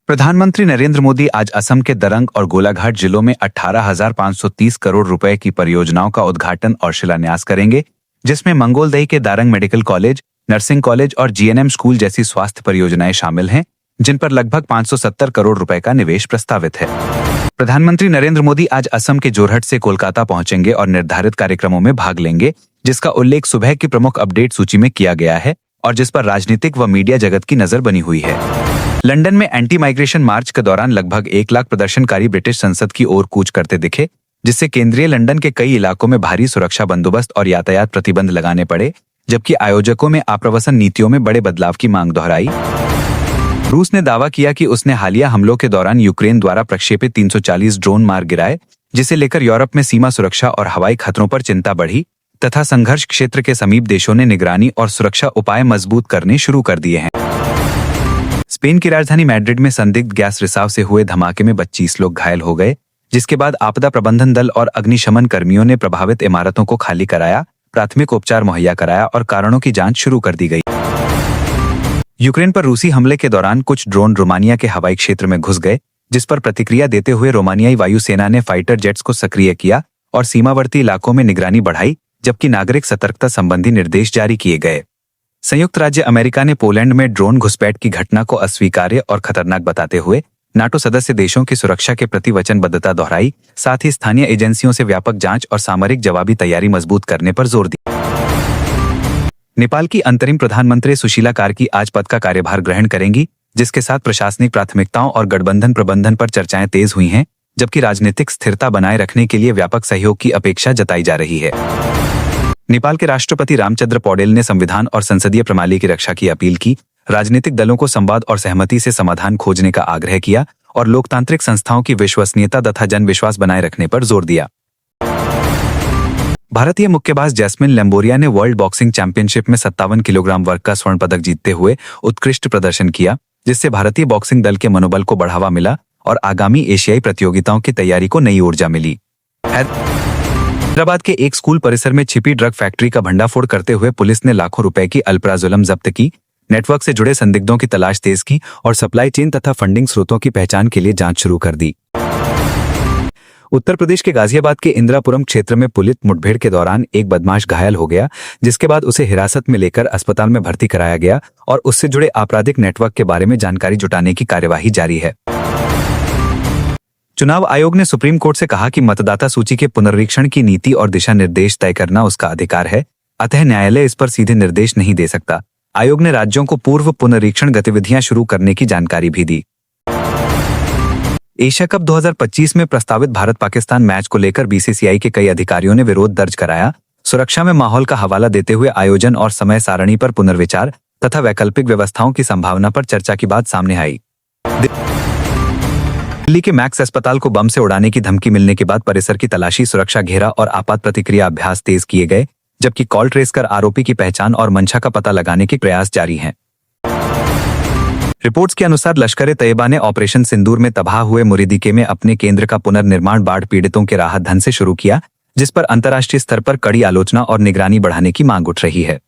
प्रधानमंत्री नरेंद्र मोदी आज असम के दरंग और गोलाघाट जिलों में 18,530 करोड़ रुपए की परियोजनाओं का उद्घाटन और शिलान्यास करेंगे, जिसमें मंगोलदई के Darrang medical college, nursing college और जीएनएम स्कूल जैसी स्वास्थ्य परियोजनाएं शामिल हैं, जिन पर लगभग 570 करोड़ रुपए का निवेश प्रस्तावित है। प्रधानमंत्री नरेंद्र मोदी आज असम के जोरहट से कोलकाता पहुंचेंगे और निर्धारित कार्यक्रमों में भाग लेंगे, जिसका उल्लेख सुबह की प्रमुख अपडेट सूची में किया गया है और जिस पर राजनीतिक व मीडिया जगत की नजर बनी हुई है। लंदन में एंटी माइग्रेशन मार्च के दौरान लगभग 1 लाख प्रदर्शनकारी ब्रिटिश संसद की ओर कूच करते दिखे, जिससे केंद्रीय लंदन के कई इलाकों में भारी सुरक्षा बंदोबस्त और यातायात प्रतिबंध लगाने पड़े, जबकि आयोजकों में आप्रवासन नीतियों में बड़े बदलाव की मांग दोहराई। रूस ने दावा किया कि उसने हालिया हमलों के दौरान यूक्रेन द्वारा प्रक्षेपित 340 ड्रोन मार गिराए, जिसे लेकर यूरोप में सीमा सुरक्षा और हवाई खतरों पर चिंता बढ़ी तथा संघर्ष क्षेत्र के समीप देशों ने निगरानी और सुरक्षा उपाय मजबूत करने शुरू कर दिए हैं। स्पेन की राजधानी मैड्रिड में संदिग्ध गैस रिसाव से हुए धमाके में 25 लोग घायल हो गए, जिसके बाद आपदा प्रबंधन दल और अग्निशमन कर्मियों ने प्रभावित इमारतों को खाली कराया, प्राथमिक उपचार मुहैया कराया और कारणों की जांच शुरू कर दी गई। यूक्रेन पर रूसी हमले के दौरान कुछ ड्रोन रोमानिया के हवाई क्षेत्र में घुस गए, जिस पर प्रतिक्रिया देते हुए रोमानियाई वायुसेना ने फाइटर जेट्स को सक्रिय किया और सीमावर्ती इलाकों में निगरानी बढ़ाई, जबकि नागरिक सतर्कता संबंधी निर्देश जारी किए गए। संयुक्त राज्य अमेरिका ने पोलैंड में ड्रोन घुसपैठ की घटना को अस्वीकार्य और खतरनाक बताते हुए नाटो सदस्य देशों की सुरक्षा के प्रति वचनबद्धता दोहराई, साथ ही स्थानीय एजेंसियों से व्यापक जांच और सामरिक जवाबी तैयारी मजबूत करने पर जोर दिया। नेपाल की अंतरिम प्रधानमंत्री सुशीला कार्की आज पद का कार्यभार ग्रहण करेंगी, जिसके साथ प्रशासनिक प्राथमिकताओं और गठबंधन प्रबंधन पर चर्चाएं तेज हुई हैं, जबकि राजनीतिक स्थिरता बनाए रखने के लिए व्यापक सहयोग की अपेक्षा जताई जा रही है। नेपाल के राष्ट्रपति रामचंद्र पौडेल ने संविधान और संसदीय प्रणाली की रक्षा की अपील की, राजनीतिक दलों को संवाद और सहमति से समाधान खोजने का आग्रह किया और लोकतांत्रिक संस्थाओं की विश्वसनीयता तथा जनविश्वास बनाए रखने पर जोर दिया। भारतीय मुक्केबाज जैस्मिन लैम्बोरिया ने वर्ल्ड बॉक्सिंग चैंपियनशिप में 57 किलोग्राम वर्ग का स्वर्ण पदक जीतते हुए उत्कृष्ट प्रदर्शन किया, जिससे भारतीय बॉक्सिंग दल के मनोबल को बढ़ावा मिला और आगामी एशियाई प्रतियोगिताओं की तैयारी को नई ऊर्जा मिली। हैदराबाद के एक स्कूल परिसर में छिपी ड्रग फैक्ट्री का भंडाफोड़ करते हुए पुलिस ने लाखों रुपए की अल्प्राजोलम जब्त की, नेटवर्क से जुड़े संदिग्धों की तलाश तेज की और सप्लाई चेन तथा फंडिंग स्रोतों की पहचान के लिए जांच शुरू कर दी। उत्तर प्रदेश के गाजियाबाद के इंदिरापुरम क्षेत्र में पुलिस मुठभेड़ के दौरान एक बदमाश घायल हो गया, जिसके बाद उसे हिरासत में लेकर अस्पताल में भर्ती कराया गया और उससे जुड़े आपराधिक नेटवर्क के बारे में जानकारी जुटाने की कार्यवाही जारी है। चुनाव आयोग ने सुप्रीम कोर्ट से कहा कि मतदाता सूची के पुनरीक्षण की नीति और दिशा निर्देश तय करना उसका अधिकार है, अतः न्यायालय इस पर सीधे निर्देश नहीं दे सकता। आयोग ने राज्यों को पूर्व पुनरीक्षण गतिविधियां शुरू करने की जानकारी भी दी। एशिया कप 2025 में प्रस्तावित भारत पाकिस्तान मैच को लेकर बीसीसीआई के कई अधिकारियों ने विरोध दर्ज कराया। सुरक्षा में माहौल का हवाला देते हुए आयोजन और समय सारणी पर पुनर्विचार तथा वैकल्पिक व्यवस्थाओं की संभावना पर चर्चा की बात सामने आई। दिल्ली के मैक्स अस्पताल को बम से उड़ाने की धमकी मिलने के बाद परिसर की तलाशी, सुरक्षा घेरा और आपात प्रतिक्रिया अभ्यास तेज किए गए, जबकि कॉल ट्रेस कर आरोपी की पहचान और मंशा का पता लगाने के प्रयास जारी हैं। रिपोर्ट्स के अनुसार लश्कर ए तैयबा ने ऑपरेशन सिंदूर में तबाह हुए मुरीदिके में अपने केंद्र का पुनर्निर्माण बाढ़ पीड़ितों के राहत धन से शुरू किया, जिस पर अंतर्राष्ट्रीय स्तर पर कड़ी आलोचना और निगरानी बढ़ाने की मांग उठ रही है।